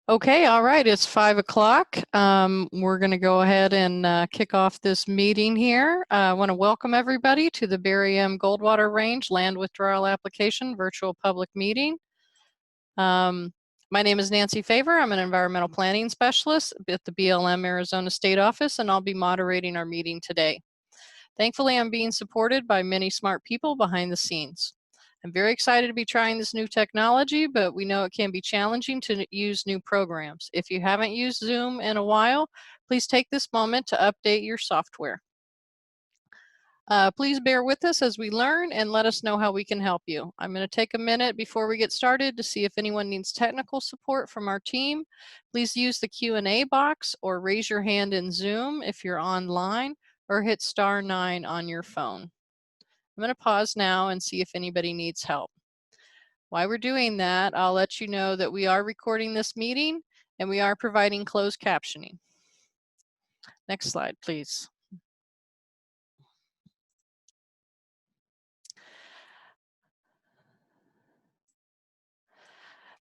Okay, all right, it's 5 o'clock. We're going to go ahead and kick off this meeting here. I want to welcome everybody to the Barry M. Goldwater Range Land Withdrawal Application Virtual Public Meeting. My name is Nancy Favor. I'm an environmental planning specialist at the BLM Arizona State Office, and I'll be moderating our meeting today. Thankfully, I'm being supported by many smart people behind the scenes. I'm very excited to be trying this new technology, but we know it can be challenging to use new programs. If you haven't used Zoom in a while, please take this moment to update your software. Please bear with us as we learn and let us know how we can help you. I'm going to take a minute before we get started to see if anyone needs technical support from our team. Please use the Q&A box or raise your hand in Zoom if you're online, or hit *9 on your phone. I'm going to pause now and see if anybody needs help. While we're doing that, I'll let you know that we are recording this meeting and we are providing closed captioning. Next slide, please.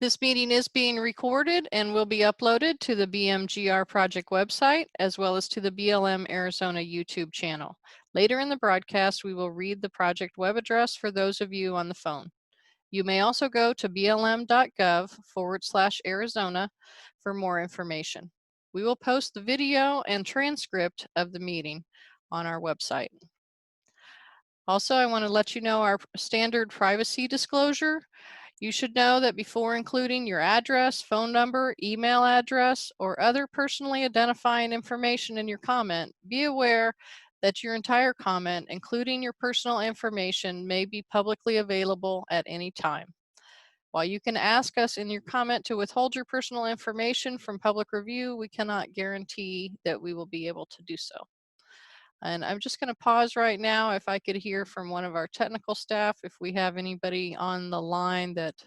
This meeting is being recorded and will be uploaded to the BMGR project website, as well as to the BLM Arizona YouTube channel. Later in the broadcast, we will read the project web address for those of you on the phone. You may also go to blm.gov/Arizona for more information. We will post the video and transcript of the meeting on our website. Also, I want to let you know our standard privacy disclosure. You should know that before including your address, phone number, email address, or other personally identifying information in your comment, be aware that your entire comment, including your personal information, may be publicly available at any time. While you can ask us in your comment to withhold your personal information from public review, we cannot guarantee that we will be able to do so. And I'm just going to pause right now if I could hear from one of our technical staff, if we have anybody on the line that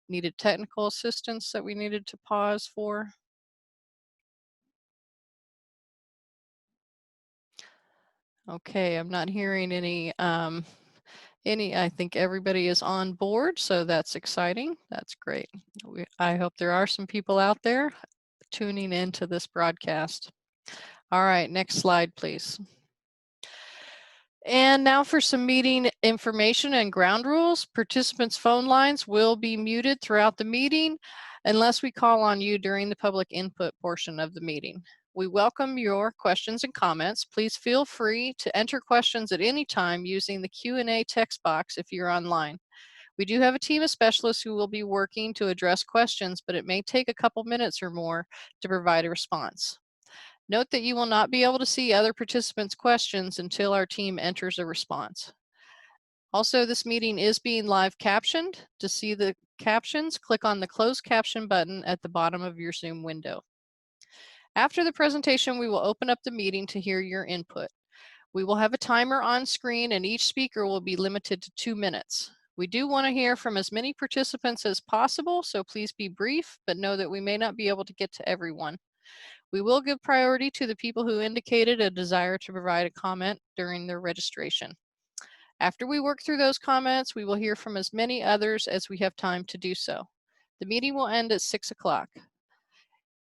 needed technical assistance that we needed to pause for. Okay, I'm not hearing any, I think everybody is on board, so that's exciting. That's great. I hope there are some people out there tuning into this broadcast. All right, next slide, please. And now for some meeting information and ground rules. Participants' phone lines will be muted throughout the meeting unless we call on you during the public input portion of the meeting. We welcome your questions and comments. Please feel free to enter questions at any time using the Q&A text box if you're online. We do have a team of specialists who will be working to address questions, but it may take a couple minutes or more to provide a response. Note that you will not be able to see other participants' questions until our team enters a response. Also, this meeting is being live captioned. To see the captions, click on the closed caption button at the bottom of your Zoom window. After the presentation, we will open up the meeting to hear your input. We will have a timer on screen and each speaker will be limited to 2 minutes. We do want to hear from as many participants as possible, so please be brief, but know that we may not be able to get to everyone. We will give priority to the people who indicated a desire to provide a comment during their registration. After we work through those comments, we will hear from as many others as we have time to do so. The meeting will end at 6 o'clock.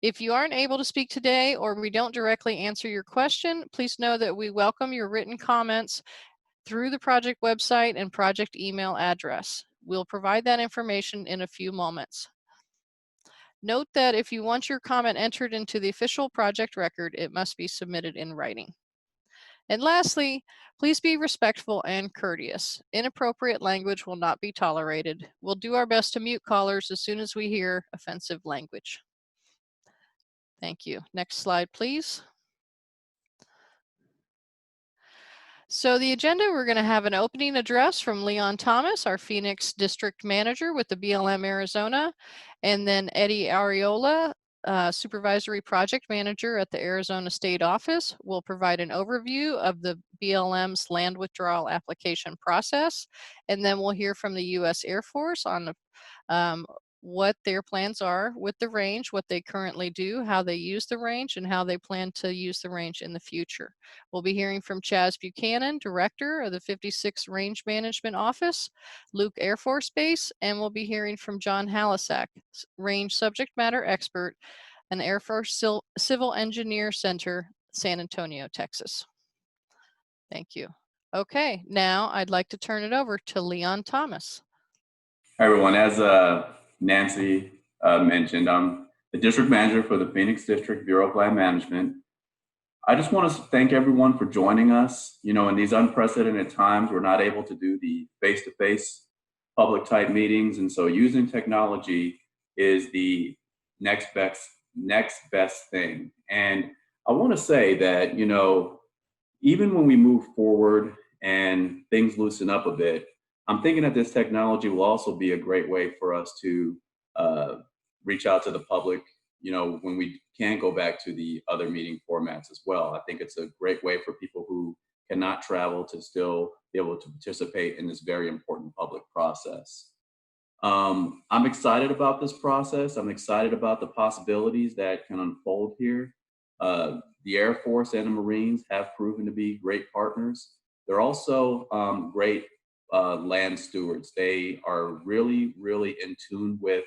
If you aren't able to speak today or we don't directly answer your question, please know that we welcome your written comments through the project website and project email address. We'll provide that information in a few moments. Note that if you want your comment entered into the official project record, it must be submitted in writing. And lastly, please be respectful and courteous. Inappropriate language will not be tolerated. We'll do our best to mute callers as soon as we hear offensive language. Thank you. Next slide, please. So the agenda, we're going to have an opening address from Leon Thomas, our Phoenix District Manager with the BLM Arizona, and then Eddie Ariola, Supervisory Project Manager at the Arizona State Office, will provide an overview of the BLM's land withdrawal application process, and then we'll hear from the U.S. Air Force on what their plans are with the range, what they currently do, how they use the range, and how they plan to use the range in the future. We'll be hearing from Chaz Buchanan, Director of the 56th Range Management Office, Luke Air Force Base, and we'll be hearing from John Halisak, Range Subject Matter Expert, an Air Force Civil Engineer Center, San Antonio, Texas. Thank you. Okay, now I'd like to turn it over to Leon Thomas. Hi, everyone. As Nancy mentioned, I'm the district manager for the Phoenix District Bureau of Land Management. I just want to thank everyone for joining us. You know, in these unprecedented times, we're not able to do the face-to-face public type meetings. And so using technology is the next best thing. And I want to say that, you know, even when we move forward and things loosen up a bit, I'm thinking that this technology will also be a great way for us to reach out to the public, you know, when we can go back to the other meeting formats as well. I think it's a great way for people who cannot travel to still be able to participate in this very important public process. I'm excited about this process. I'm excited about the possibilities that can unfold here. The Air Force and the Marines have proven to be great partners. They're also great land stewards. They are really, really in tune with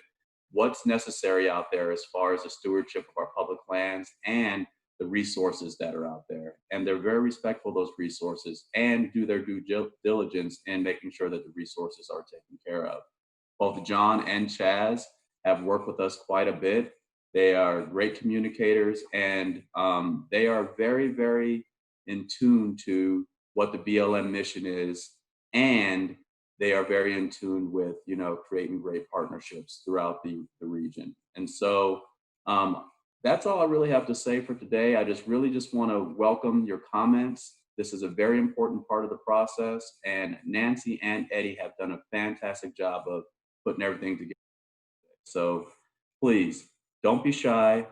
what's necessary out there as far as the stewardship of our public lands and the resources that are out there. And they're very respectful of those resources and do their due diligence in making sure that the resources are taken care of. Both John and Chaz have worked with us quite a bit. They are great communicators, and they are very, very in tune to what the BLM mission is, and they are very in tune with, you know, creating great partnerships throughout the region. And so that's all I really have to say for today. I just want to welcome your comments. This is a very important part of the process, and Nancy and Eddie have done a fantastic job of putting everything together. So please don't be shy.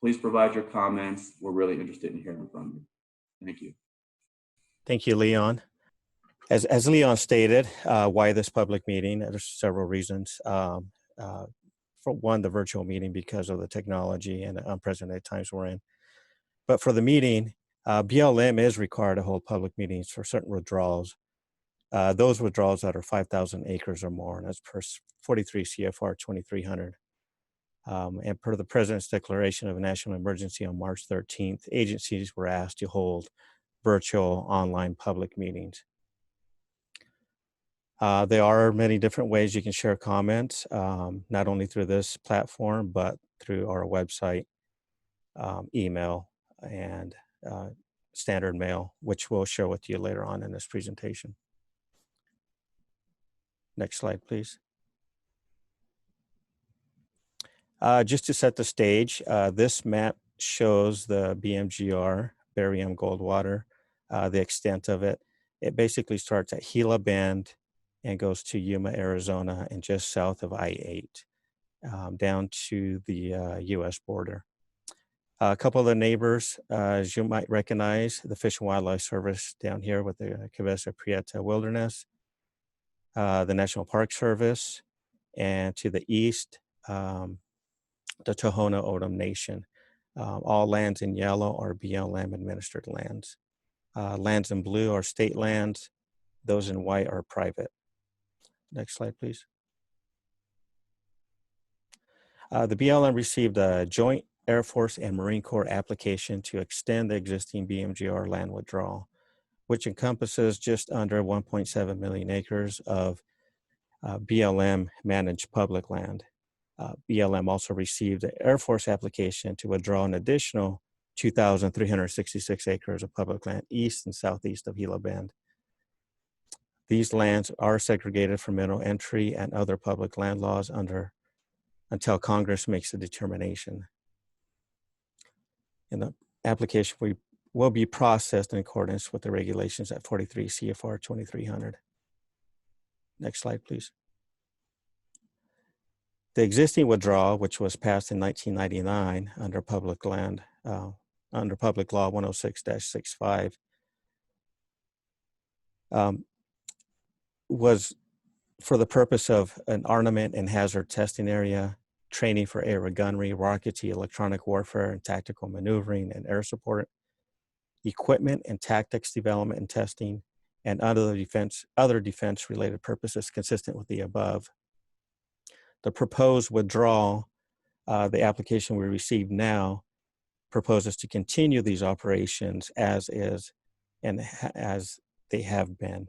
Please provide your comments. We're really interested in hearing from you. Thank you. Thank you, Leon. As Leon stated, why this public meeting? There's several reasons. For one, the virtual meeting because of the technology and the unprecedented times we're in. But for the meeting, BLM is required to hold public meetings for certain withdrawals. Those withdrawals that are 5,000 acres or more, and that's per 43 CFR 2300. And per the President's declaration of a national emergency on March 13th, agencies were asked to hold virtual online public meetings. There are many different ways you can share comments, not only through this platform, but through our website, email, and standard mail, which we'll share with you later on in this presentation. Next slide, please. Just to set the stage, this map shows the BMGR, Barium Goldwater, the extent of it. It basically starts at Gila Bend and goes to Yuma, Arizona, and just south of I-8, down to the U.S. border. A couple of the neighbors, as you might recognize, the Fish and Wildlife Service down here with the Cabeza Prieta Wilderness, the National Park Service, and to the east, the Tohono O'odham Nation. All lands in yellow are BLM administered lands. Lands in blue are state lands. Those in white are private. Next slide, please. The BLM received a joint Air Force and Marine Corps application to extend the existing BMGR land withdrawal, which encompasses just under 1.7 million acres of BLM managed public land. BLM also received an Air Force application to withdraw an additional 2,366 acres of public land east and southeast of Gila Bend. These lands are segregated from mineral entry and other public land laws until Congress makes a determination. And the application will be processed in accordance with the regulations at 43 CFR 2300. Next slide, please. The existing withdrawal, which was passed in 1999 under public law 106-65, was for the purpose of an armament and hazard testing area, training for air gunnery, rocketry, electronic warfare, and tactical maneuvering and air support, equipment and tactics development and testing, and other defense-related purposes consistent with the above. The proposed withdrawal, the application we received now, proposes to continue these operations as is and as they have been.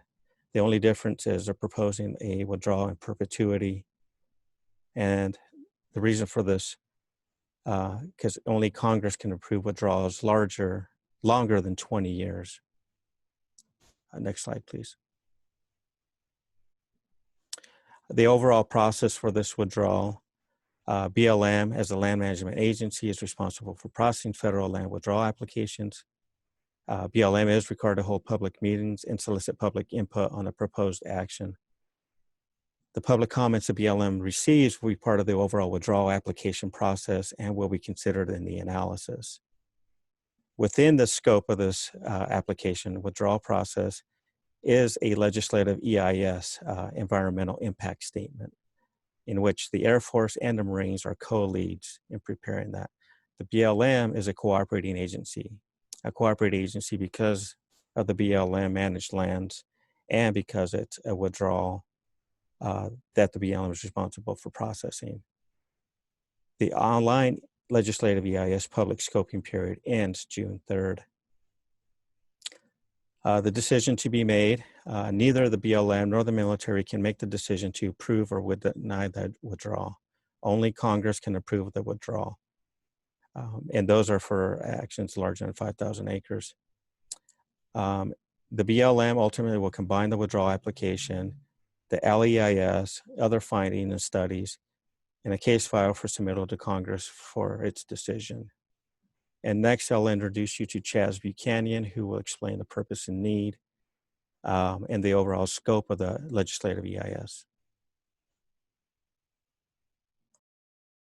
The only difference is they're proposing a withdrawal in perpetuity. And the reason for this, because only Congress can approve withdrawals longer than 20 years. Next slide, please. The overall process for this withdrawal, BLM as a land management agency is responsible for processing federal land withdrawal applications. BLM is required to hold public meetings and solicit public input on a proposed action. The public comments that BLM receives will be part of the overall withdrawal application process and will be considered in the analysis. Within the scope of this application withdrawal process is a legislative EIS, environmental impact statement, in which the Air Force and the Marines are co-leads in preparing that. The BLM is a cooperating agency because of the BLM managed lands and because it's a withdrawal that the BLM is responsible for processing. The online legislative EIS public scoping period ends June 3rd. The decision to be made, neither the BLM nor the military can make the decision to approve or would deny that withdrawal. Only Congress can approve the withdrawal. And those are for actions larger than 5,000 acres. The BLM ultimately will combine the withdrawal application, the LEIS, other findings and studies, in a case file for submittal to Congress for its decision. And next, I'll introduce you to Chaz Buchanan, who will explain the purpose and need and the overall scope of the legislative EIS.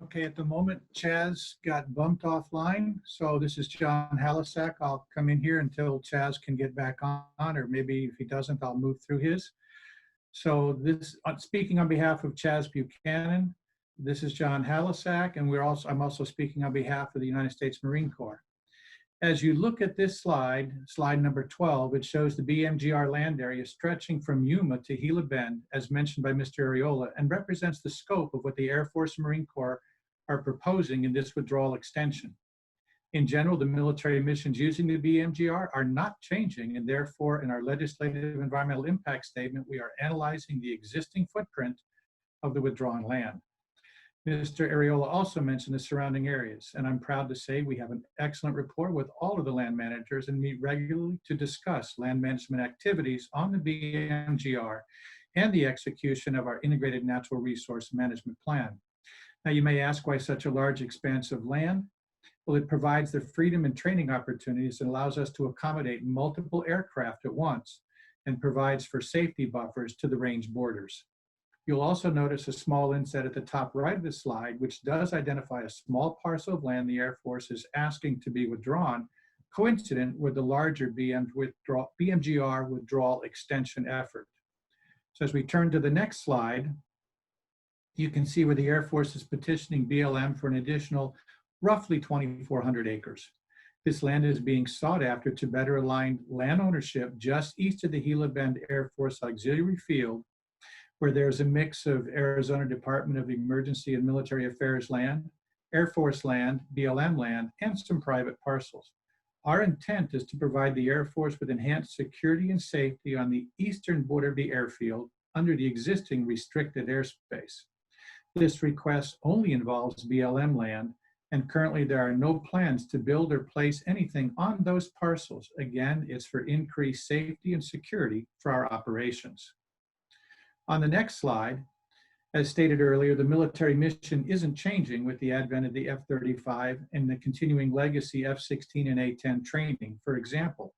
Okay, at the moment, Chaz got bumped offline. So this is John Halisak. I'll come in here until Chaz can get back on, or maybe if he doesn't, I'll move through his. So this, speaking on behalf of Chaz Buchanan, this is John Halisak, and I'm also speaking on behalf of the United States Marine Corps. As you look at this slide, slide number 12, it shows the BMGR land area stretching from Yuma to Gila Bend, as mentioned by Mr. Arreola, and represents the scope of what the Air Force and Marine Corps are proposing in this withdrawal extension. In general, the military missions using the BMGR are not changing, and therefore, in our legislative environmental impact statement, we are analyzing the existing footprint of the withdrawn land. Mr. Arreola also mentioned the surrounding areas, and I'm proud to say we have an excellent rapport with all of the land managers and meet regularly to discuss land management activities on the BMGR and the execution of our integrated natural resource management plan. Now, you may ask why such a large expanse of land? Well, it provides the freedom and training opportunities and allows us to accommodate multiple aircraft at once and provides for safety buffers to the range borders. You'll also notice a small inset at the top right of the slide, which does identify a small parcel of land the Air Force is asking to be withdrawn, coincident with the larger BMGR withdrawal extension effort. So as we turn to the next slide, you can see where the Air Force is petitioning BLM for an additional roughly 2,400 acres. This land is being sought after to better align land ownership just east of the Gila Bend Air Force Auxiliary Field, where there's a mix of Arizona Department of Emergency and Military Affairs land, Air Force land, BLM land, and some private parcels. Our intent is to provide the Air Force with enhanced security and safety on the eastern border of the airfield under the existing restricted airspace. This request only involves BLM land, and currently there are no plans to build or place anything on those parcels. Again, it's for increased safety and security for our operations. On the next slide, as stated earlier, the military mission isn't changing with the advent of the F-35 and the continuing legacy F-16 and A-10 training. For example,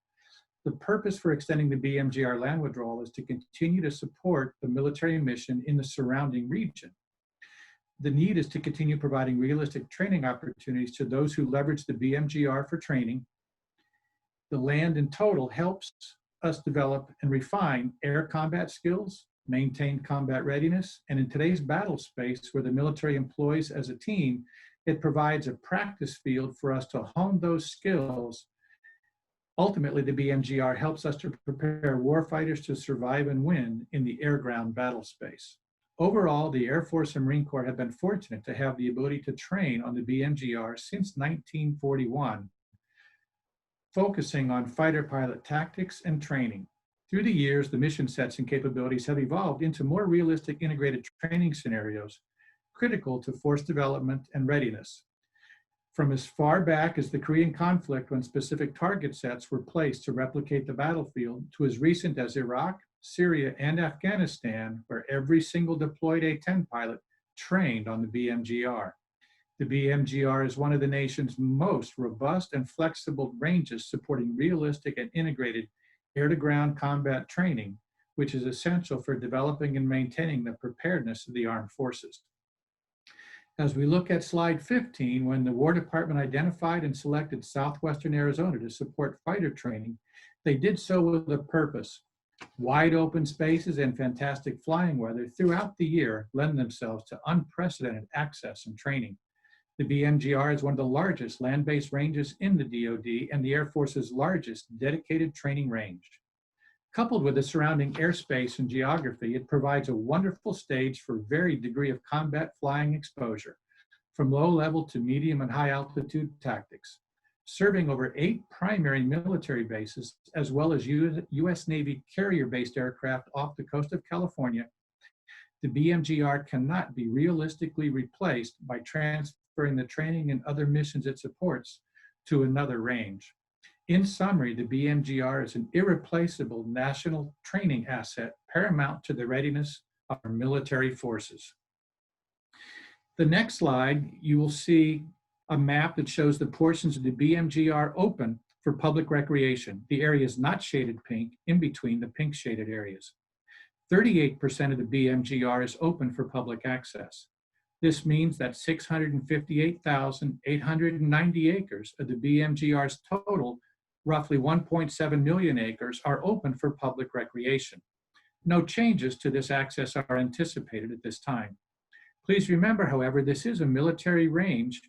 the purpose for extending the BMGR land withdrawal is to continue to support the military mission in the surrounding region. The need is to continue providing realistic training opportunities to those who leverage the BMGR for training. The land in total helps us develop and refine air combat skills, maintain combat readiness, and in today's battle space where the military employs as a team, it provides a practice field for us to hone those skills. Ultimately, the BMGR helps us to prepare warfighters to survive and win in the air-ground battle space. Overall, the Air Force and Marine Corps have been fortunate to have the ability to train on the BMGR since 1941, focusing on fighter pilot tactics and training. Through the years, the mission sets and capabilities have evolved into more realistic integrated training scenarios, critical to force development and readiness. From as far back as the Korean conflict, when specific target sets were placed to replicate the battlefield, to as recent as Iraq, Syria, and Afghanistan, where every single deployed A-10 pilot trained on the BMGR. The BMGR is one of the nation's most robust and flexible ranges supporting realistic and integrated air-to-ground combat training, which is essential for developing and maintaining the preparedness of the armed forces. As we look at slide 15, when the War Department identified and selected southwestern Arizona to support fighter training, they did so with a purpose. Wide open spaces and fantastic flying weather throughout the year lend themselves to unprecedented access and training. The BMGR is one of the largest land-based ranges in the DoD and the Air Force's largest dedicated training range. Coupled with the surrounding airspace and geography, it provides a wonderful stage for varied degree of combat flying exposure, from low level to medium and high altitude tactics. Serving over 8 primary military bases, as well as U.S. Navy carrier-based aircraft off the coast of California, the BMGR cannot be realistically replaced by transferring the training and other missions it supports to another range. In summary, the BMGR is an irreplaceable national training asset paramount to the readiness of our military forces. The next slide, you will see a map that shows the portions of the BMGR open for public recreation. The area is not shaded pink in between the pink shaded areas. 38% of the BMGR is open for public access. This means that 658,890 acres of the BMGR's total, roughly 1.7 million acres, are open for public recreation. No changes to this access are anticipated at this time. Please remember, however, this is a military range,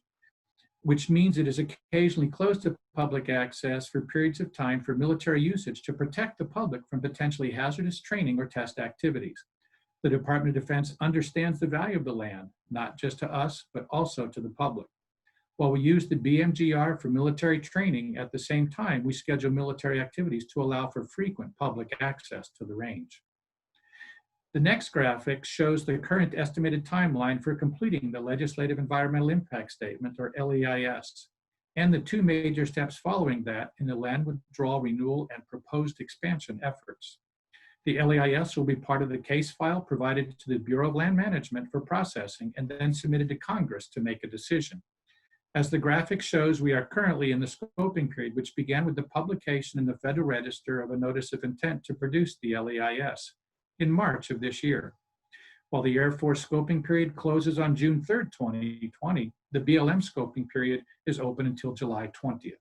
which means it is occasionally closed to public access for periods of time for military usage to protect the public from potentially hazardous training or test activities. The Department of Defense understands the value of the land, not just to us, but also to the public. While we use the BMGR for military training, at the same time, we schedule military activities to allow for frequent public access to the range. The next graphic shows the current estimated timeline for completing the Legislative Environmental Impact Statement, or LEIS, and the 2 major steps following that in the land withdrawal renewal and proposed expansion efforts. The LEIS will be part of the case file provided to the Bureau of Land Management for processing and then submitted to Congress to make a decision. As the graphic shows, we are currently in the scoping period, which began with the publication in the Federal Register of a Notice of Intent to produce the LEIS in March of this year. While the Air Force scoping period closes on June 3rd, 2020, the BLM scoping period is open until July 20th.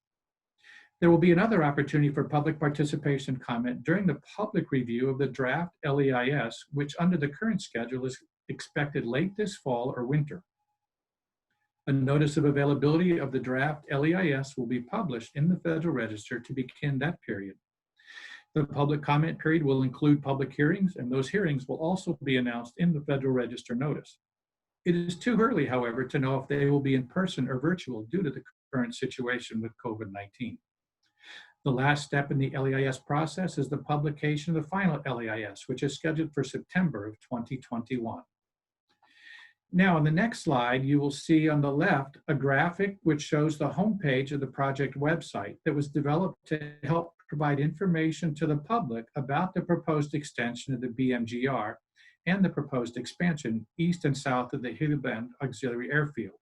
There will be another opportunity for public participation comment during the public review of the draft LEIS, which under the current schedule is expected late this fall or winter. A notice of availability of the draft LEIS will be published in the Federal Register to begin that period. The public comment period will include public hearings, and those hearings will also be announced in the Federal Register notice. It is too early, however, to know if they will be in person or virtual due to the current situation with COVID-19. The last step in the LEIS process is the publication of the final LEIS, which is scheduled for September of 2021. Now, on the next slide, you will see on the left a graphic which shows the homepage of the project website that was developed to help provide information to the public about the proposed extension of the BMGR and the proposed expansion east and south of the Gila Bend Auxiliary Airfield.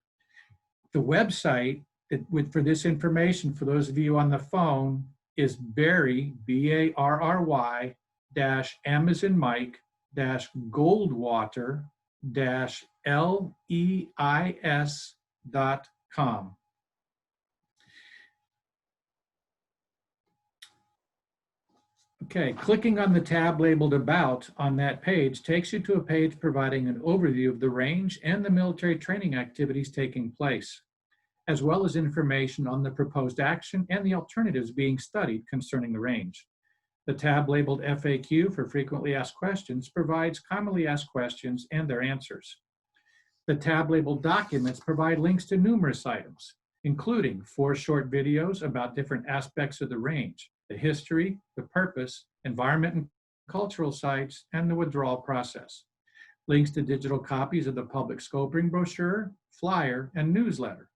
The website for this information, for those of you on the phone, is Barry, B-A-R-R-Y, -M as in Mike, -Goldwater, -LEIS.com. Okay, clicking on the tab labeled About on that page takes you to a page providing an overview of the range and the military training activities taking place, as well as information on the proposed action and the alternatives being studied concerning the range. The tab labeled FAQ for frequently asked questions provides commonly asked questions and their answers. The tab labeled Documents provide links to numerous items, including 4 short videos about different aspects of the range, the history, the purpose, environment and cultural sites, and the withdrawal process. Links to digital copies of the public scoping brochure, flyer, and newsletter.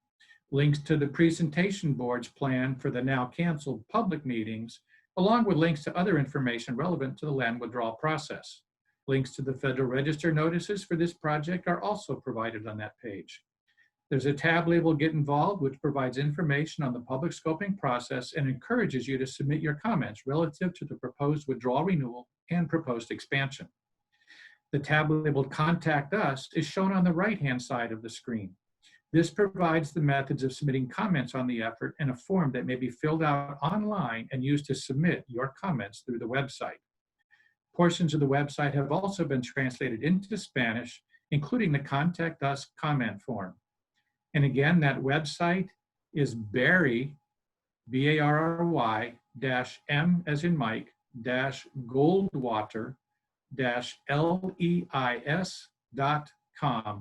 Links to the presentation boards planned for the now canceled public meetings, along with links to other information relevant to the land withdrawal process. Links to the Federal Register notices for this project are also provided on that page. There's a tab labeled Get Involved, which provides information on the public scoping process and encourages you to submit your comments relative to the proposed withdrawal renewal and proposed expansion. The tab labeled Contact Us is shown on the right-hand side of the screen. This provides the methods of submitting comments on the effort in a form that may be filled out online and used to submit your comments through the website. Portions of the website have also been translated into Spanish, including the Contact Us comment form. And again, that website is Barry, B-A-R-R-Y, -M as in Mike, -Goldwater, -LEIS.com,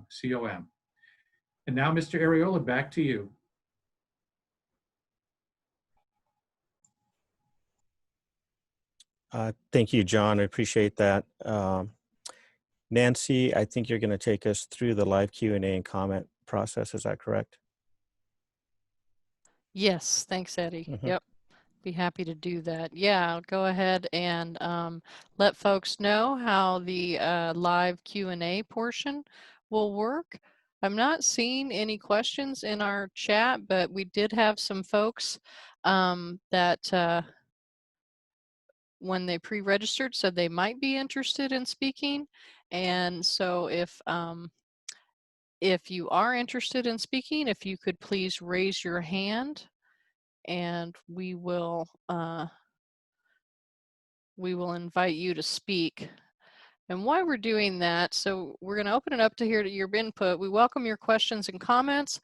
C-O-M. And now, Mr. Areola, back to you. Thank you, John. I appreciate that. Nancy, I think you're going to take us through the live Q&A and comment process. Is that correct? Yes, thanks, Eddie. Mhm. Yep, be happy to do that. Yeah, I'll go ahead and let folks know how the live Q&A portion will work. I'm not seeing any questions in our chat, but we did have some folks that when they pre-registered said they might be interested in speaking. And so if you are interested in speaking, if you could please raise your hand, and we will invite you to speak. And why we're doing that, so we're going to open it up to your input. We welcome your questions and comments.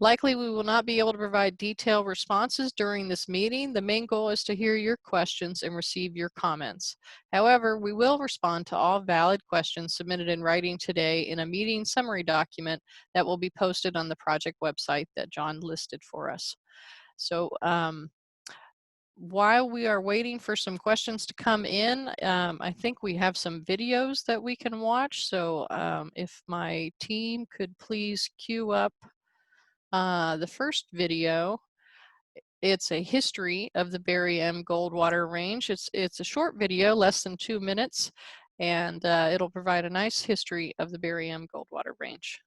Likely we will not be able to provide detailed responses during this meeting. The main goal is to hear your questions and receive your comments. However, we will respond to all valid questions submitted in writing today in a meeting summary document that will be posted on the project website that John listed for us. So while we are waiting for some questions to come in, I think we have some videos that we can watch. So if my team could please queue up the first video. It's a history of the Barry M. Goldwater Range. It's a short video, less than 2 minutes, and it'll provide a nice history of the Barry M. Goldwater Range.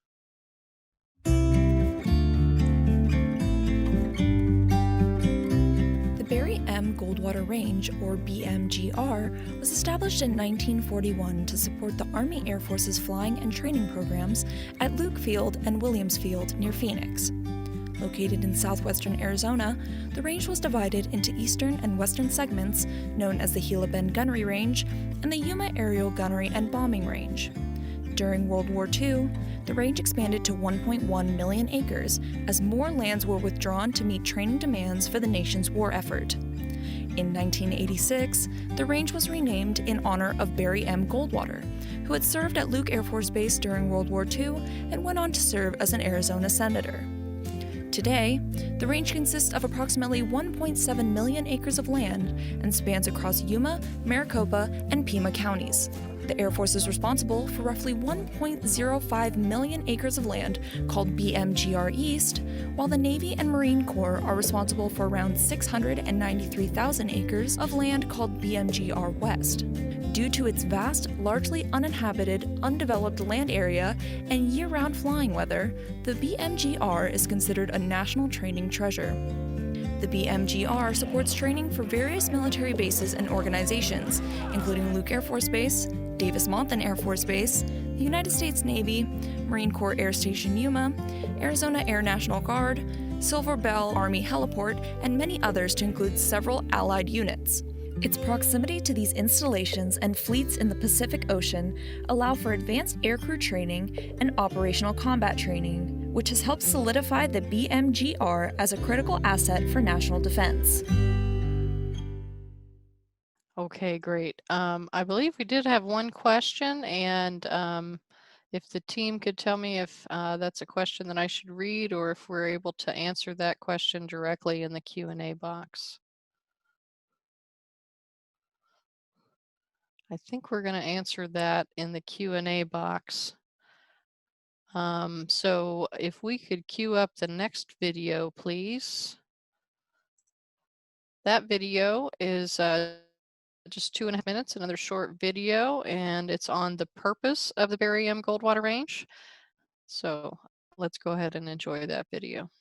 The Barry M. Goldwater Range, or BMGR, was established in 1941 to support the Army Air Force's flying and training programs at Luke Field and Williams Field near Phoenix. Located in southwestern Arizona, the range was divided into eastern and western segments known as the Gila Bend Gunnery Range and the Yuma Aerial Gunnery and Bombing Range. During World War II, the range expanded to 1.1 million acres as more lands were withdrawn to meet training demands for the nation's war effort. In 1986, the range was renamed in honor of Barry M. Goldwater, who had served at Luke Air Force Base during World War II and went on to serve as an Arizona senator. Today, the range consists of approximately 1.7 million acres of land and spans across Yuma, Maricopa, and Pima counties. The Air Force is responsible for roughly 1.05 million acres of land called BMGR East, while the Navy and Marine Corps are responsible for around 693,000 acres of land called BMGR West. Due to its vast, largely uninhabited, undeveloped land area and year-round flying weather, the BMGR is considered a national training treasure. The BMGR supports training for various military bases and organizations, including Luke Air Force Base, Davis-Monthan Air Force Base, the United States Navy, Marine Corps Air Station Yuma, Arizona Air National Guard, Silver Bell Army Heliport, and many others to include several allied units. Its proximity to these installations and fleets in the Pacific Ocean allow for advanced aircrew training and operational combat training, which has helped solidify the BMGR as a critical asset for national defense. Okay, great. I believe we did have one question, and if the team could tell me if that's a question that I should read or if we're able to answer that question directly in the Q&A box. I think we're going to answer that in the Q&A box. So if we could queue up the next video, please. That video is just 2.5 minutes, another short video, and it's on the purpose of the Barry M. Goldwater Range. So let's go ahead and enjoy that video.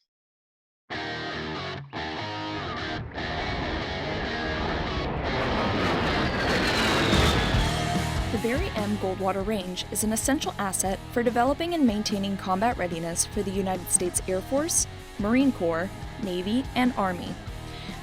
The Barry M. Goldwater Range is an essential asset for developing and maintaining combat readiness for the United States Air Force, Marine Corps, Navy, and Army.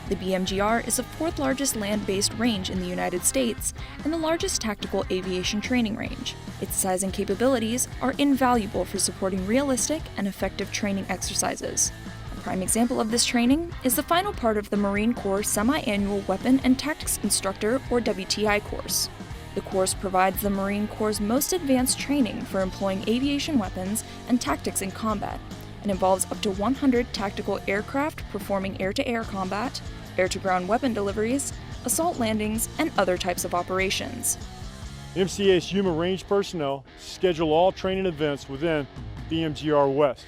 The BMGR is the fourth largest land-based range in the United States and the largest tactical aviation training range. Its size and capabilities are invaluable for supporting realistic and effective training exercises. A prime example of this training is the final part of the Marine Corps Semi-Annual Weapon and Tactics Instructor, or WTI course. The course provides the Marine Corps' most advanced training for employing aviation weapons and tactics in combat, and involves up to 100 tactical aircraft performing air-to-air combat, air-to-ground weapon deliveries, assault landings, and other types of operations. MCAS Yuma Range personnel schedule all training events within BMGR West,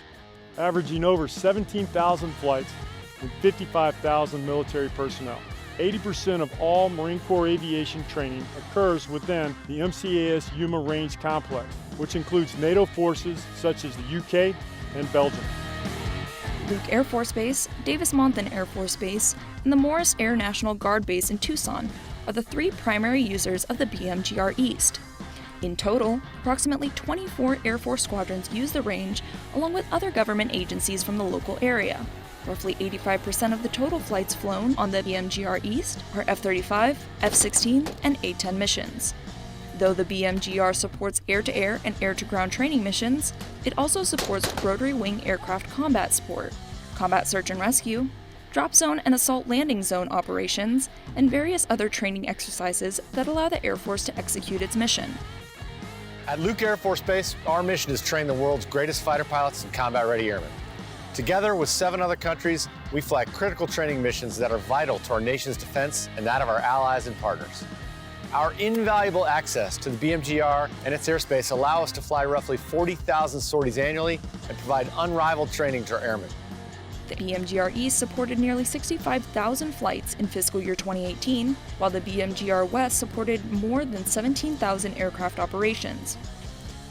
averaging over 17,000 flights and 55,000 military personnel. 80% of all Marine Corps aviation training occurs within the MCAS Yuma Range complex, which includes NATO forces such as the UK and Belgium. Luke Air Force Base, Davis-Monthan Air Force Base, and the Morris Air National Guard Base in Tucson are the three primary users of the BMGR East. In total, approximately 24 Air Force squadrons use the range, along with other government agencies from the local area. Roughly 85% of the total flights flown on the BMGR East are F-35, F-16, and A-10 missions. Though the BMGR supports air-to-air and air-to-ground training missions, it also supports rotary wing aircraft combat support, combat search and rescue, drop zone and assault landing zone operations, and various other training exercises that allow the Air Force to execute its mission. At Luke Air Force Base, our mission is to train the world's greatest fighter pilots and combat-ready airmen. Together with 7 other countries, we fly critical training missions that are vital to our nation's defense and that of our allies and partners. Our invaluable access to the BMGR and its airspace allow us to fly roughly 40,000 sorties annually and provide unrivaled training to our airmen. The BMGR East supported nearly 65,000 flights in fiscal year 2018, while the BMGR West supported more than 17,000 aircraft operations.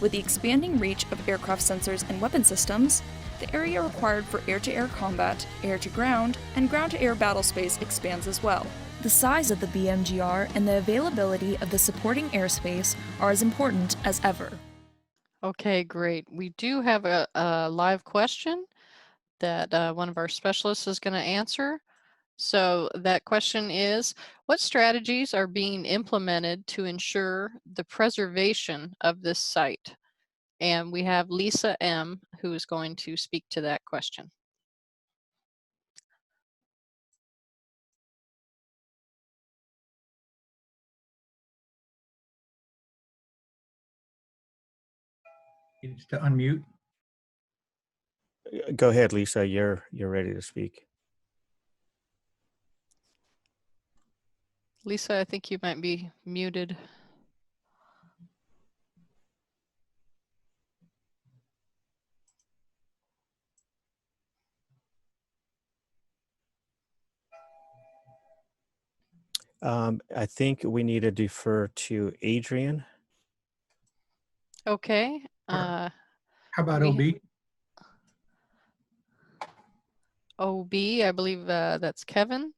With the expanding reach of aircraft sensors and weapon systems, the area required for air-to-air combat, air-to-ground, and ground-to-air battle space expands as well. The size of the BMGR and the availability of the supporting airspace are as important as ever. Okay, great. We do have a live question that one of our specialists is going to answer. So that question is, what strategies are being implemented to ensure the preservation of this site? And we have Lisa M., who is going to speak to that question. Needs to unmute. Go ahead, Lisa. You're ready to speak. Lisa, I think you might be muted. I think we need to defer to Adrian. Okay. How about we- OB? OB, I believe that's Kevin.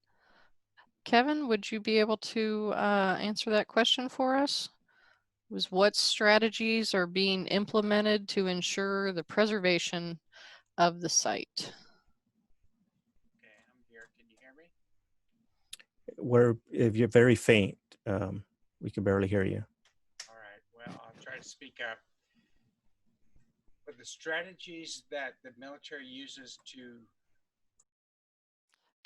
Kevin, would you be able to answer that question for us? What strategies are being implemented to ensure the preservation of the site? Okay, I'm here. Can you hear me? if you're very faint, we can barely hear you. All right, well, I'll try to speak up. But the strategies that the military uses to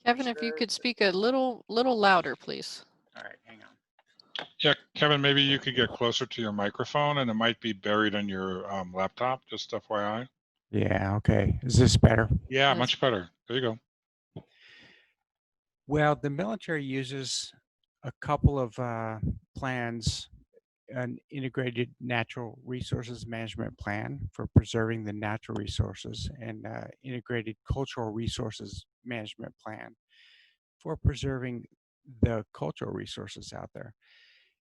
Kevin, if you could speak a little louder, please. All right, hang on. Yeah, Kevin, maybe you could get closer to your microphone and it might be buried on your laptop, just FYI. Yeah, okay. Is this better? Yeah, Yes. much better. There you go. Well, the military uses a couple of plans, an integrated natural resources management plan for preserving the natural resources, and integrated cultural resources management plan for preserving the cultural resources out there.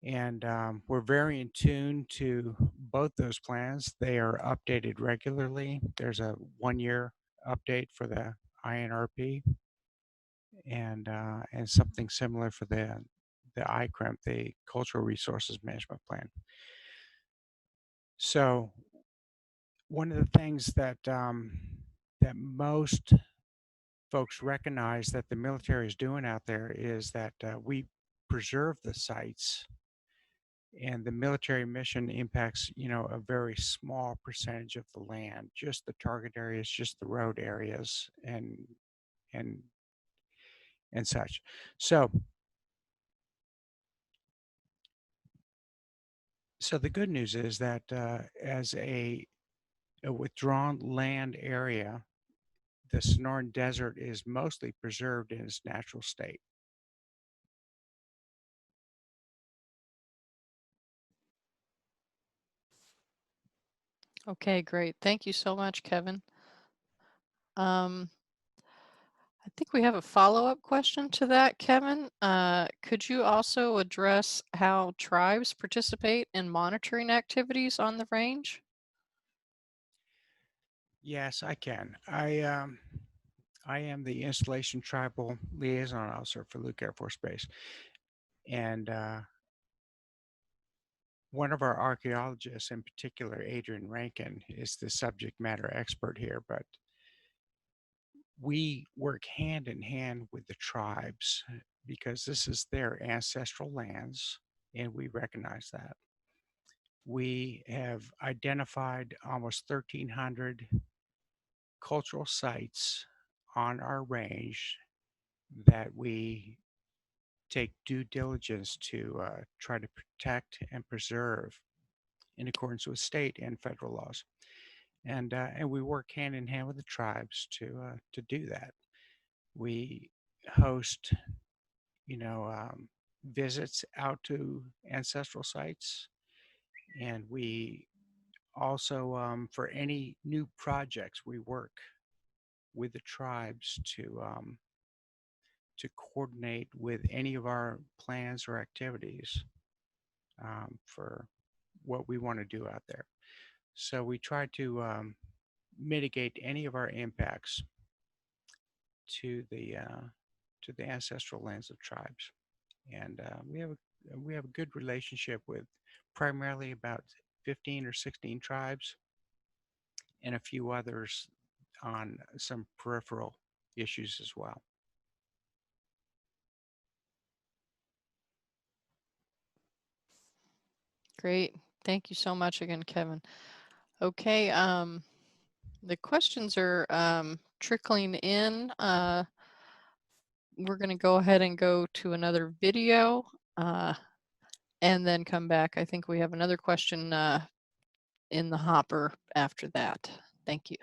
And we're very in tune to both those plans. They are updated regularly. There's a 1-year update for the INRP, and something similar for the ICREM, the Cultural Resources Management Plan. So one of the things that that most folks recognize that the military is doing out there is that we preserve the sites, and the military mission impacts, a very small percentage of the land, just the target areas, just the road areas, and such. So the good news is that as a withdrawn land area, the Sonoran Desert is mostly preserved in its natural state. Okay, great. Thank you so much, Kevin. I think we have a follow-up question to that, Kevin. Could you also address how tribes participate in monitoring activities on the range? Yes, I can. I am the Installation Tribal Liaison Officer for Luke Air Force Base. And one of our archaeologists, in particular, Adrian Rankin, is the subject matter expert here, but we work hand in hand with the tribes because this is their ancestral lands, and we recognize that. We have identified almost 1,300 cultural sites on our range that we take due diligence to try to protect and preserve in accordance with state and federal laws. And we work hand in hand with the tribes to do that. We host, visits out to ancestral sites, and we also, for any new projects, we work with the tribes to coordinate with any of our plans or activities for what we want to do out there. So we try to mitigate any of our impacts to the ancestral lands of tribes, and we have a good relationship with primarily about 15 or 16 tribes, and a few others on some peripheral issues as well. Great. Thank you so much again, Kevin. Okay, the questions are trickling in. We're going to go ahead and go to another video and then come back. I think we have another question in the hopper after that. Thank you.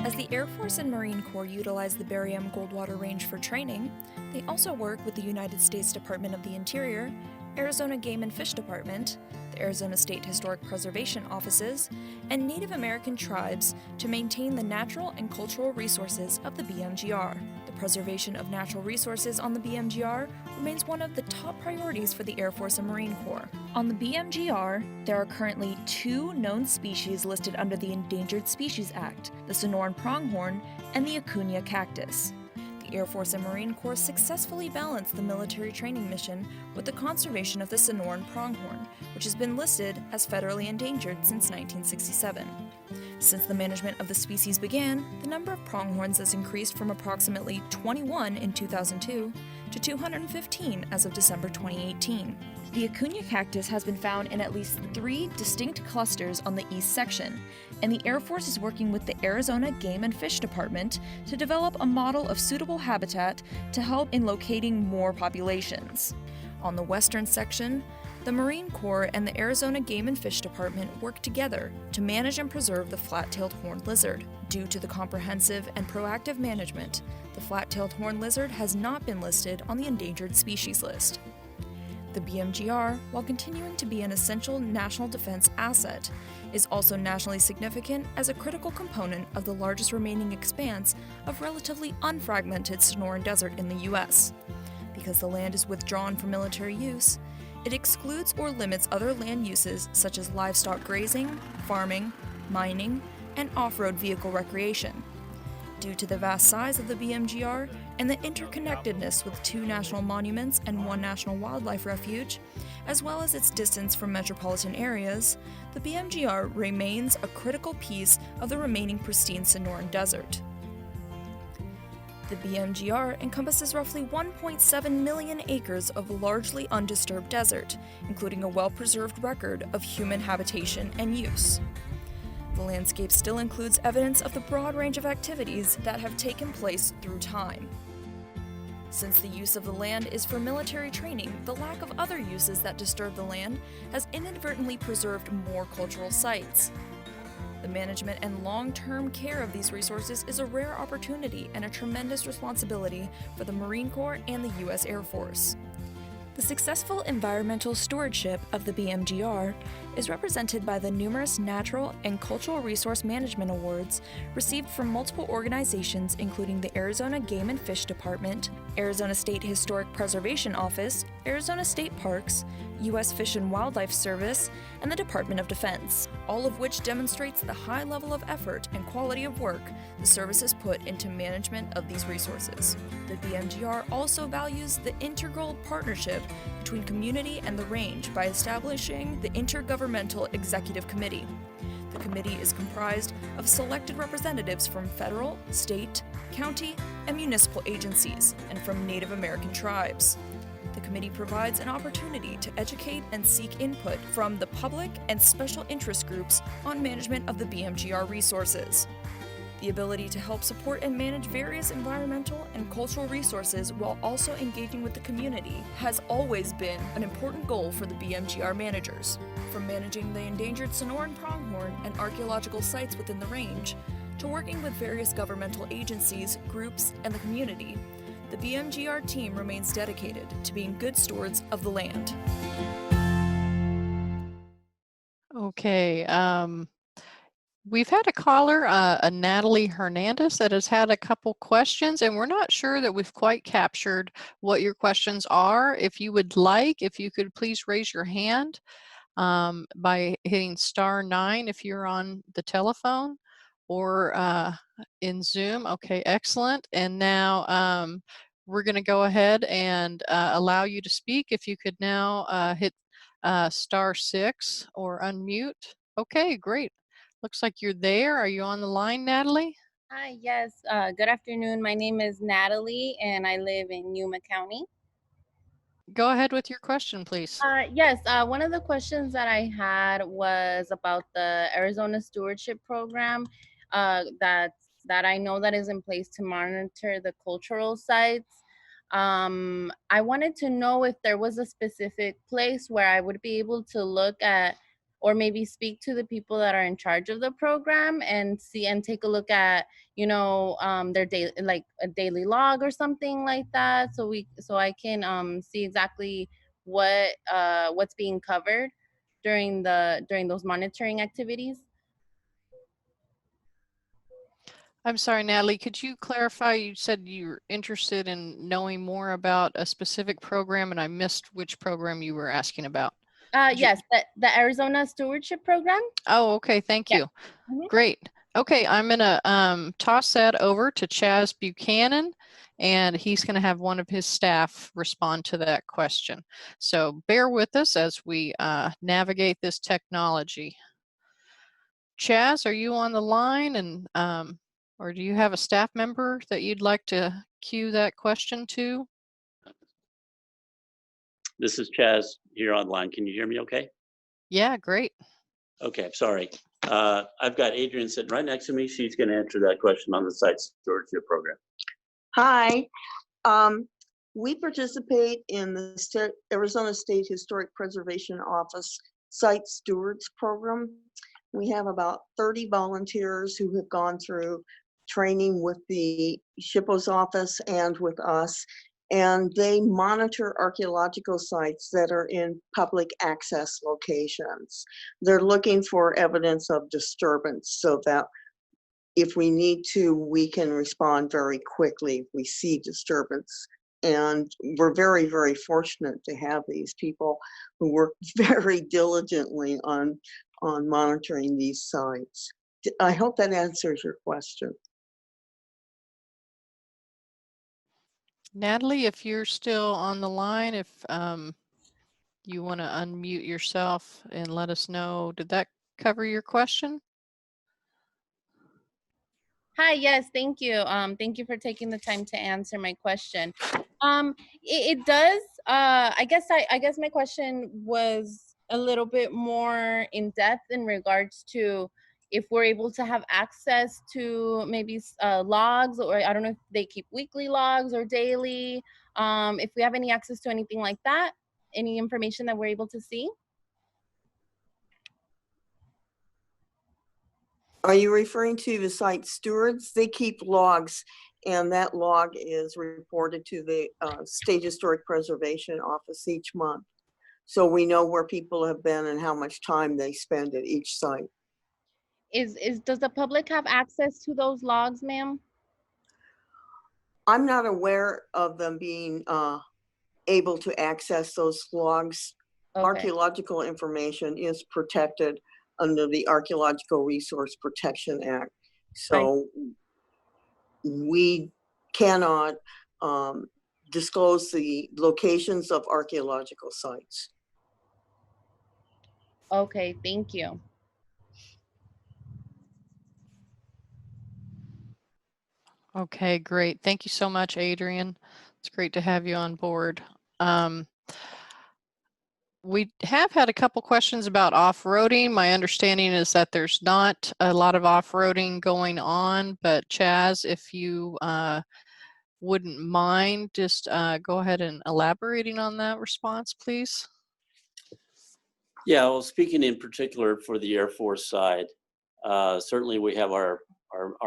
As the Air Force and Marine Corps utilize the Barium Goldwater Range for training, they also work with the United States Department of the Interior, Arizona Game and Fish Department, the Arizona State Historic Preservation Offices, and Native American tribes to maintain the natural and cultural resources of the BMGR. The preservation of natural resources on the BMGR remains one of the top priorities for the Air Force and Marine Corps. On the BMGR, there are currently 2 known species listed under the Endangered Species Act, the Sonoran pronghorn and the Acuna cactus. The the Air Force and Marine Corps successfully balanced the military training mission with the conservation of the Sonoran pronghorn, which has been listed as federally endangered since 1967. Since the management of the species began, the number of pronghorns has increased from approximately 21 in 2002 to 215 as of December 2018. The Acuna cactus has been found in at least 3 distinct clusters on the east section, and the Air Force is working with the Arizona Game and Fish Department to develop a model of suitable habitat to help in locating more populations. On the western section, the Marine Corps and the Arizona Game and Fish Department work together to manage and preserve the flat-tailed horned lizard. Due to the comprehensive and proactive management, the flat-tailed horned lizard has not been listed on the endangered species list. The BMGR, while continuing to be an essential national defense asset, is also nationally significant as a critical component of the largest remaining expanse of relatively unfragmented Sonoran Desert in the U.S. Because the land is withdrawn for military use, it excludes or limits other land uses such as livestock grazing, farming, mining, and off-road vehicle recreation. Due to the vast size of the BMGR and the interconnectedness with 2 national monuments and 1 national wildlife refuge, as well as its distance from metropolitan areas, the BMGR remains a critical piece of the remaining pristine Sonoran Desert. The BMGR encompasses roughly 1.7 million acres of largely undisturbed desert, including a well-preserved record of human habitation and use. The landscape still includes evidence of the broad range of activities that have taken place through time. Since the use of the land is for military training, the lack of other uses that disturb the land has inadvertently preserved more cultural sites. The management and long-term care of these resources is a rare opportunity and a tremendous responsibility for the Marine Corps and the U.S. Air Force. The successful environmental stewardship of the BMGR is represented by the numerous natural and cultural resource management awards received from multiple organizations including the Arizona Game and Fish Department, Arizona State Historic Preservation Office, Arizona State Parks, U.S. Fish and Wildlife Service, and the Department of Defense, all of which demonstrates the high level of effort and quality of work the services put into management of these resources. The BMGR also values the integral partnership between community and the range by establishing the Intergovernmental Executive Committee. The committee is comprised of selected representatives from federal, state, county, and municipal agencies, and from Native American tribes. The committee provides an opportunity to educate and seek input from the public and special interest groups on management of the BMGR resources. The ability to help support and manage various environmental and cultural resources while also engaging with the community has always been an important goal for the BMGR managers. From managing the endangered Sonoran pronghorn and archaeological sites within the range, to working with various governmental agencies, groups, and the community, the BMGR team remains dedicated to being good stewards of the land. Okay, we've had a caller, a Natalie Hernandez, that has had a couple questions, and we're not sure that we've quite captured what your questions are. If you would like, if you could please raise your hand by hitting *9 if you're on the telephone or in Zoom. Okay, excellent. And now we're going to go ahead and allow you to speak. If you could now hit *6 or unmute. Okay, great. Looks like you're there. Are you on the line, Natalie? Hi, yes. Good afternoon. My name is Natalie, and I live in Yuma County. Go ahead with your question, please. Yes, one of the questions that I had was about the Arizona Stewardship Program that I know that is in place to monitor the cultural sites. I wanted to know if there was a specific place where I would be able to look at or maybe speak to the people that are in charge of the program and see and take a look at, you know, their daily, like a daily log or something like that, so I can see exactly what's being covered during those monitoring activities. I'm sorry, Natalie, could you clarify? You said you're interested in knowing more about a specific program, and I missed which program you were asking about. Yes, the Arizona Stewardship Program. Oh, okay, thank you. Mm-hmm. Great. Okay, I'm gonna toss that over to Chaz Buchanan, and he's going to have one of his staff respond to that question. So bear with us as we navigate this technology. Chaz, are you on the line, and or do you have a staff member that you'd like to cue that question to? This is Chaz here online. Can you hear me okay? Yeah, great. Okay, sorry. I've got Adrian sitting right next to me. She's going to answer that question on the site stewardship program. Hi. We participate in the Arizona State Historic Preservation Office Site Stewards Program. We have about 30 volunteers who have gone through training with the SHPO's office and with us, and they monitor archaeological sites that are in public access locations. They're looking for evidence of disturbance so that if we need to, we can respond very quickly if we see disturbance. And we're very, very fortunate to have these people who work very diligently on monitoring these sites. I hope that answers your question. Natalie, if you're still on the line, if you want to unmute yourself and let us know, did that cover your question? Hi, yes, thank you. Thank you for taking the time to answer my question. It does. I guess my question was a little bit more in depth in regards to if we're able to have access to maybe logs, or I don't know if they keep weekly logs or daily. If we have any access to anything like that, any information that we're able to see. Are you referring to the site stewards? They keep logs, and that log is reported to the State Historic Preservation Office each month. So we know where people have been and how much time they spend at each site. Does the public have access to those logs, ma'am? I'm not aware of them being able to access those logs. Okay. Archaeological information is protected under the Archaeological Resource Protection Act. So we cannot disclose the locations of archaeological sites. Okay, thank you. Okay, great. Thank you so much, Adrian. It's great to have you on board. We have had a couple questions about off-roading. My understanding is that there's not a lot of off-roading going on, but Chaz, if you wouldn't mind just go ahead and elaborating on that response, please. Yeah, well, speaking in particular for the Air Force side, certainly we have our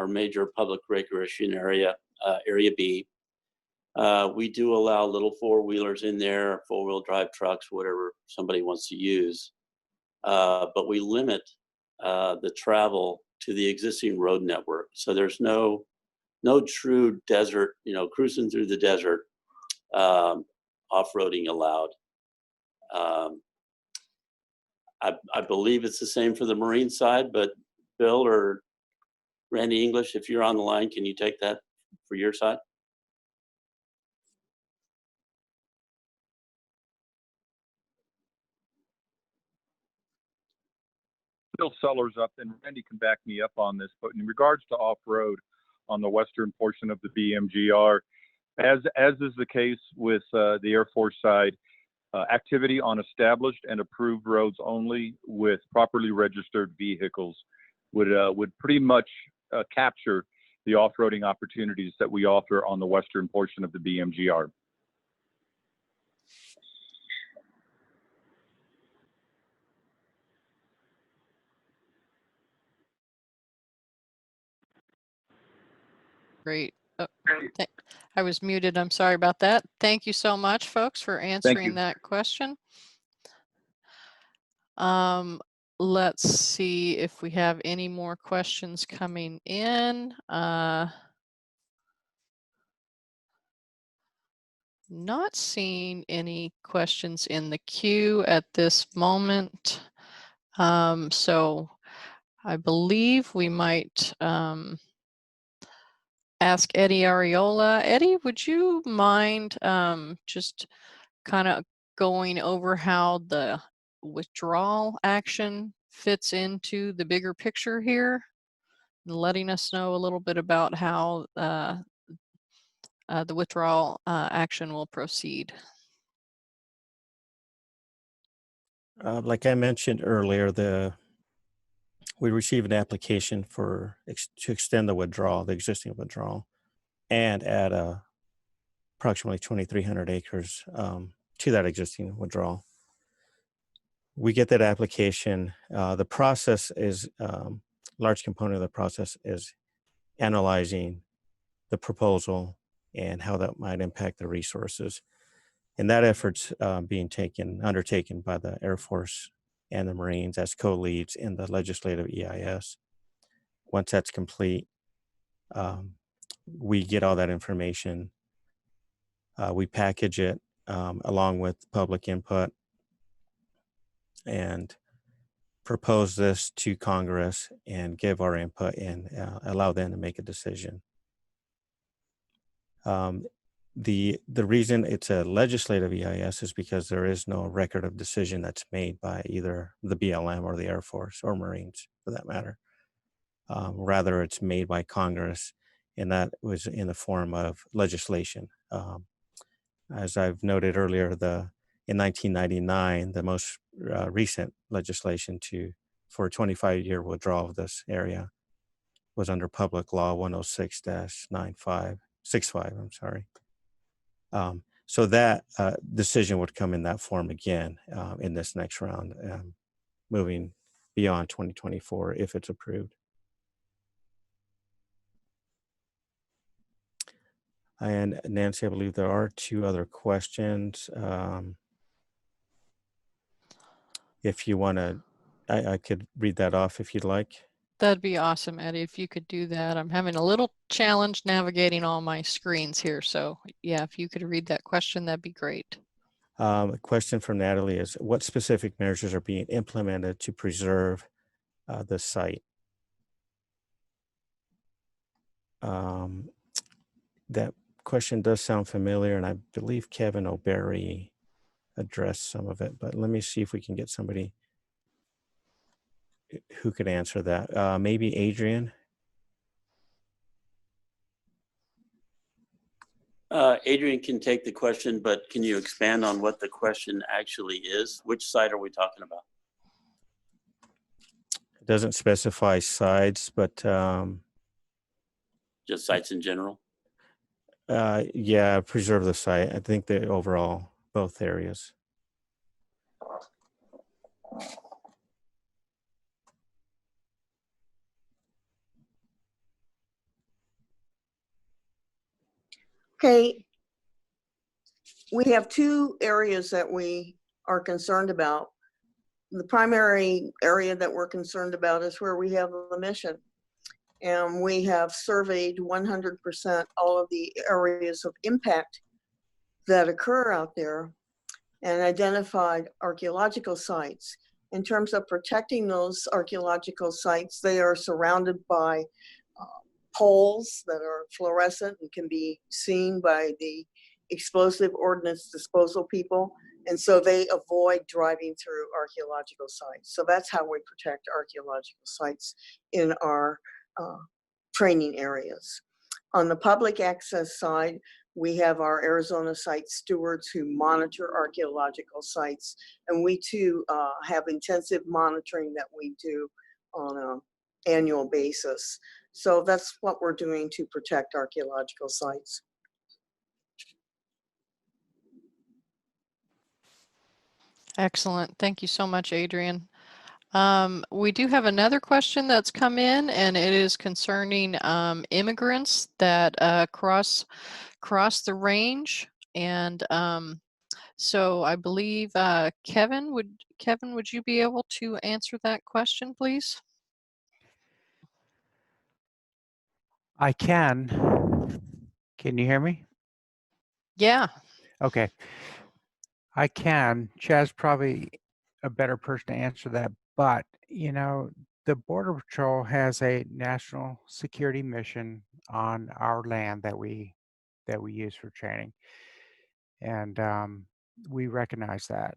major public recreation area, Area B. We do allow little four-wheelers in there, four-wheel drive trucks, whatever somebody wants to use. But we limit the travel to the existing road network. So there's no true desert, cruising through the desert, off-roading allowed. I believe it's the same for the Marine side, but Bill or Randy English, if you're on the line, can you take that for your side? Bill Sellers up, and Randy can back me up on this, but in regards to off-road on the western portion of the BMGR, as is the case with the Air Force side, activity on established and approved roads only with properly registered vehicles would pretty much capture the off-roading opportunities that we offer on the western portion of the BMGR. Great. Oh, I was muted. I'm sorry about that. Thank you so much, folks, for answering that question. Let's see if we have any more questions coming in. Not seeing any questions in the queue at this moment. So I believe we might ask Eddie Ariola. Eddie, would you mind just kind of going over how the withdrawal action fits into the bigger picture here, and letting us know a little bit about how the withdrawal action will proceed? Like I mentioned earlier, we received an application to extend the withdrawal, the existing withdrawal, and add approximately 2,300 acres to that existing withdrawal. We get that application. The process is, large component of the process is analyzing the proposal and how that might impact the resources. And that effort's being undertaken by the Air Force and the Marines as co-leads in the legislative EIS. Once that's complete, we get all that information. We package it along with public input and propose this to Congress and give our input and allow them to make a decision. The reason it's a legislative EIS is because there is no record of decision that's made by either the BLM or the Air Force or Marines, for that matter. Rather, it's made by Congress, and that was in the form of legislation. As I've noted earlier, in 1999, the most recent legislation for a 25-year withdrawal of this area was under Public Law 106-65. So that decision would come in that form again in this next round, moving beyond 2024 if it's approved. And Nancy, I believe there are two other questions. If you want to, I could read that off if you'd like. That'd be awesome, Eddie, if you could do that. I'm having a little challenge navigating all my screens here. So yeah, if you could read that question, that'd be great. A question from Natalie is, what specific measures are being implemented to preserve the site? That question does sound familiar, and I believe Kevin O'Berry addressed some of it, but let me see if we can get somebody who could answer that. Maybe Adrian? Adrian can take the question, but can you expand on what the question actually is? Which site are we talking about? It doesn't specify sites, but just sites in general? Yeah, preserve the site. I think the overall, both areas. Okay. We have two areas that we are concerned about. The primary area that we're concerned about is where we have the mission. And we have surveyed 100% all of the areas of impact that occur out there and identified archaeological sites. In terms of protecting those archaeological sites, they are surrounded by poles that are fluorescent and can be seen by the explosive ordnance disposal people. And so they avoid driving through archaeological sites. So that's how we protect archaeological sites in our training areas. On the public access side, we have our Arizona site stewards who monitor archaeological sites. And we too have intensive monitoring that we do on an annual basis. So that's what we're doing to protect archaeological sites. Excellent. Thank you so much, Adrian. We do have another question that's come in, and it is concerning immigrants that cross the range. And so I believe Kevin, would you be able to answer that question, please? I can. Can you hear me? Yeah. Okay. I can. Chad's probably a better person to answer that, but you know, The Border Patrol has a national security mission on our land that we use for training, and we recognize that.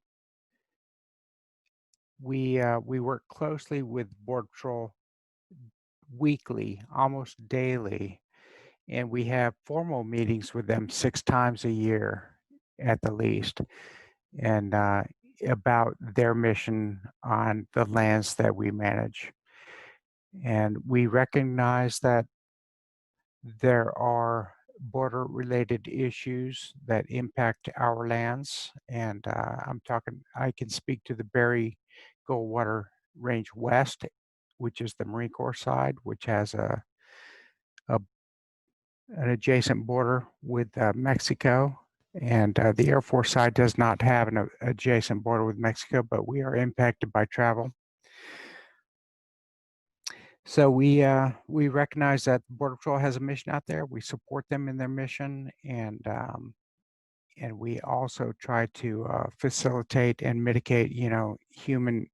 We work closely with Border Patrol weekly, almost daily, and we have formal meetings with them 6 times a year at the least, and about their mission on the lands that we manage. And we recognize that there are border-related issues that impact our lands, and I can speak to the Berry Goldwater Range West, which is the Marine Corps side, which has an adjacent border with Mexico, and the Air Force side does not have an adjacent border with Mexico, but we are impacted by travel. So we recognize that Border Patrol has a mission out there. We support them in their mission, and we also try to facilitate and mitigate, human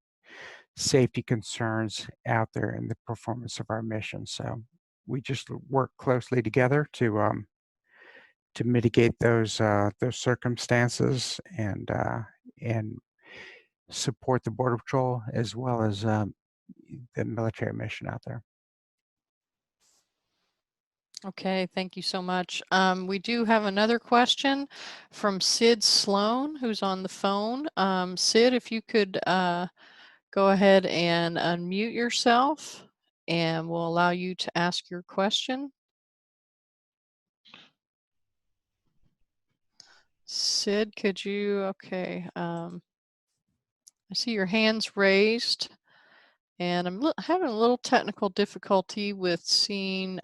safety concerns out there in the performance of our mission. So we just work closely together to mitigate those circumstances and support the Border Patrol as well as the military mission out there. Okay, thank you so much. We do have another question from Sid Sloan, who's on the phone. Sid, if you could go ahead and unmute yourself, and we'll allow you to ask your question. Sid, could you, okay. I see your hands raised, and I'm having a little technical difficulty with seeing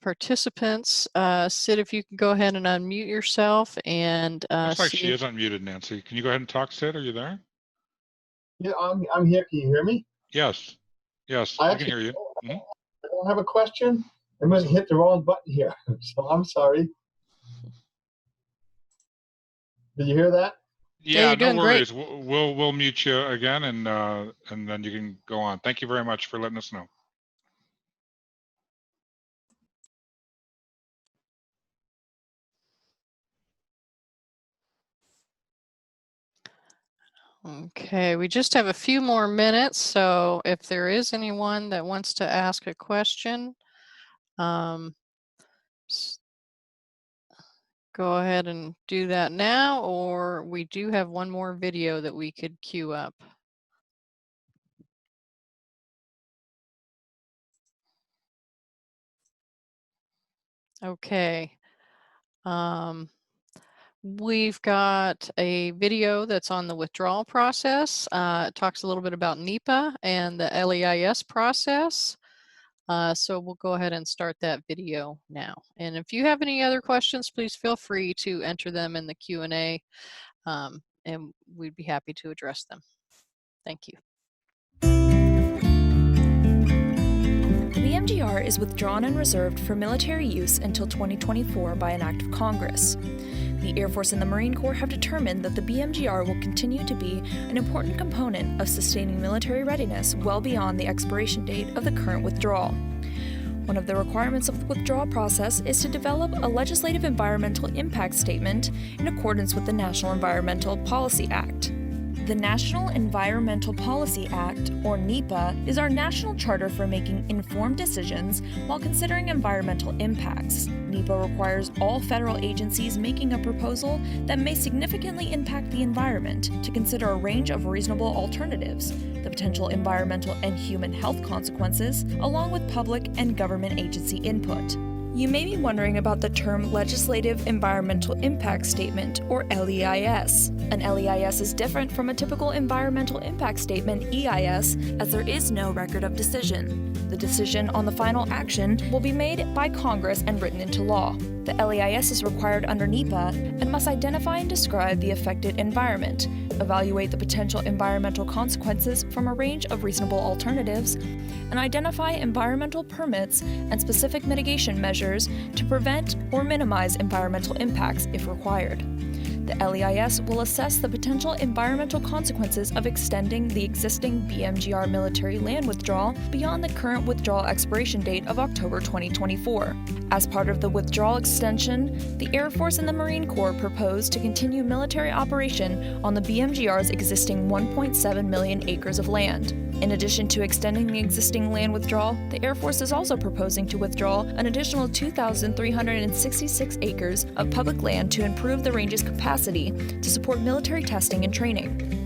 participants. Sid, if you can go ahead and unmute yourself and looks like she is unmuted, Nancy. Can you go ahead and talk, Sid? Are you there? Yeah, I'm here. Can you hear me? Yes. Yes, I can hear you. I don't have a question. I must have hit the wrong button here, so I'm sorry. Did you hear that? Yeah, no worries. We'll mute you again, and then you can go on. Thank you very much for letting us know. Okay, we just have a few more minutes, so if there is anyone that wants to ask a question, go ahead and do that now, or we do have one more video that we could queue up. Okay. We've got a video that's on the withdrawal process. It talks a little bit about NEPA and the LEIS process. So we'll go ahead and start that video now. And if you have any other questions, please feel free to enter them in the Q&A, and we'd be happy to address them. Thank you. The BMGR is withdrawn and reserved for military use until 2024 by an act of Congress. The Air Force and the Marine Corps have determined that the BMGR will continue to be an important component of sustaining military readiness well beyond the expiration date of the current withdrawal. One of the requirements of the withdrawal process is to develop a legislative environmental impact statement in accordance with the National Environmental Policy Act. The National Environmental Policy Act, or NEPA, is our national charter for making informed decisions while considering environmental impacts. NEPA requires all federal agencies making a proposal that may significantly impact the environment to consider a range of reasonable alternatives, the potential environmental and human health consequences, along with public and government agency input. You may be wondering about the term Legislative Environmental Impact Statement, or LEIS. An LEIS is different from a typical Environmental Impact Statement, EIS, as there is no record of decision. The decision on the final action will be made by Congress and written into law. The LEIS is required under NEPA and must identify and describe the affected environment, evaluate the potential environmental consequences from a range of reasonable alternatives, and identify environmental permits and specific mitigation measures to prevent or minimize environmental impacts if required. The LEIS will assess the potential environmental consequences of extending the existing BMGR military land withdrawal beyond the current withdrawal expiration date of October 2024. As part of the withdrawal extension, the Air Force and the Marine Corps propose to continue military operation on the BMGR's existing 1.7 million acres of land. In addition to extending the existing land withdrawal, the Air Force is also proposing to withdraw an additional 2,366 acres of public land to improve the range's capacity to support military testing and training.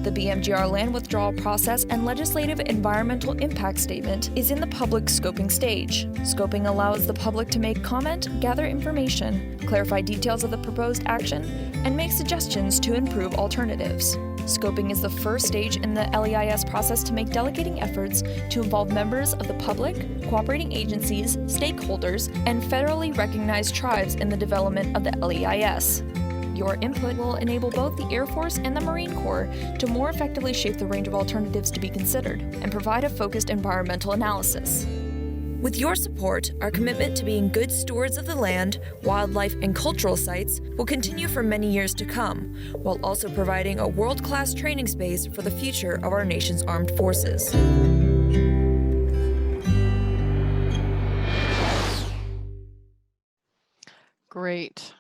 The BMGR land withdrawal process and legislative environmental impact statement is in the public scoping stage. Scoping allows the public to make comment, gather information, clarify details of the proposed action, and make suggestions to improve alternatives. Scoping is the first stage in the LEIS process to make delegating efforts to involve members of the public, cooperating agencies, stakeholders, and federally recognized tribes in the development of the LEIS. Your input will enable both the Air Force and the Marine Corps to more effectively shape the range of alternatives to be considered and provide a focused environmental analysis. With your support, our commitment to being good stewards of the land, wildlife, and cultural sites will continue for many years to come, while also providing a world-class training space for the future of our nation's armed forces. Great.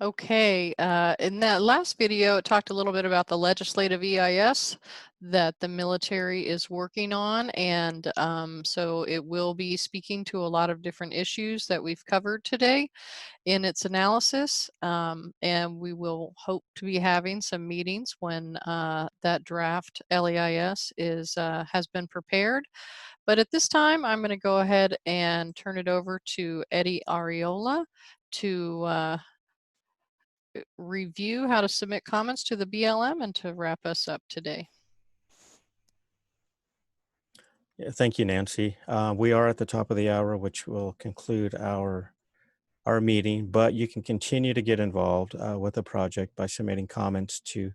Okay, in that last video, it talked a little bit about the legislative EIS that the military is working on, and so it will be speaking to a lot of different issues that we've covered today in its analysis, and we will hope to be having some meetings when that draft LEIS has been prepared. But at this time, I'm going to go ahead and turn it over to Eddie Ariola to review how to submit comments to the BLM and to wrap us up today. Yeah, thank you, Nancy. We are at the top of the hour, which will conclude our meeting, but you can continue to get involved with the project by submitting comments to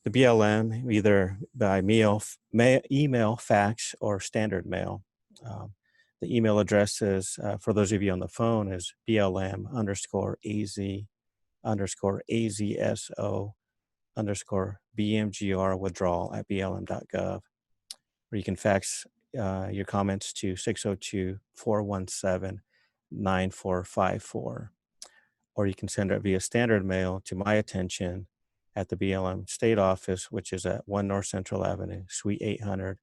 the BLM, either by email, fax, or standard mail. The email address is, for those of you on the phone, is BLM_AZ_AZSO_BMGR withdrawal@blm.gov. Or you can fax your comments to 602-417-9454. Or you can send it via standard mail to my attention at the BLM State Office, which is at 1 North Central Avenue, Suite 800,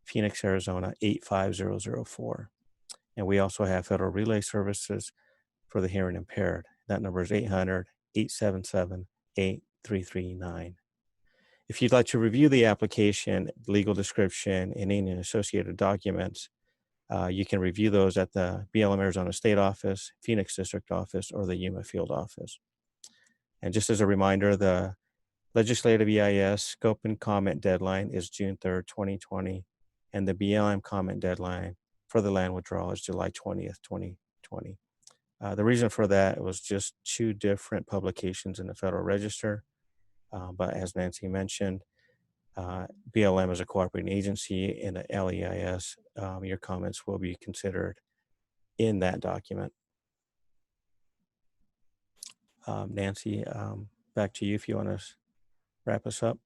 Phoenix, Arizona, 85004. And we also have Federal Relay Services for the hearing impaired. That number is 800-877-8339. If you'd like to review the application, legal description, and any associated documents, you can review those at the BLM Arizona State Office, Phoenix District Office, or the Yuma Field Office. And just as a reminder, the legislative EIS scope and comment deadline is June 3rd, 2020, and the BLM comment deadline for the land withdrawal is July 20th, 2020. The reason for that was just 2 different publications in the Federal Register. But as Nancy mentioned, BLM is a cooperating agency in the LEIS. Your comments will be considered in that document. Nancy, back to you if you want to wrap us up.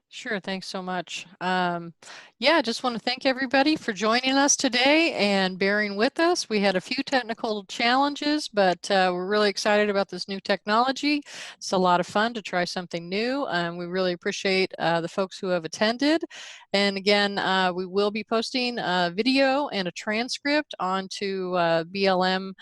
Sure, thanks so much. Yeah, I just want to thank everybody for joining us today and bearing with us. We had a few technical challenges, but we're really excited about this new technology. It's a lot of fun to try something new, and we really appreciate the folks who have attended. And again, we will be posting a video and a transcript onto BLM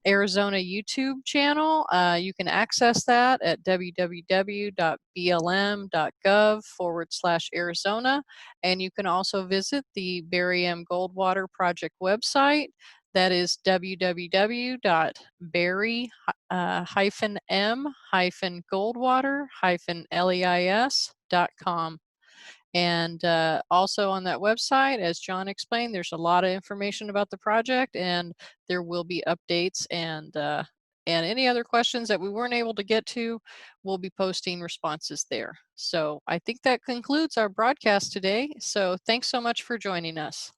Arizona YouTube channel. You can access that at www.blm.gov/Arizona. And you can also visit the Barry M. Goldwater Project website. That is www.barry-m-goldwater-leis.com. And also on that website, as John explained, there's a lot of information about the project, and there will be updates and any other questions that we weren't able to get to, we'll be posting responses there. So I think that concludes our broadcast today. So thanks so much for joining us.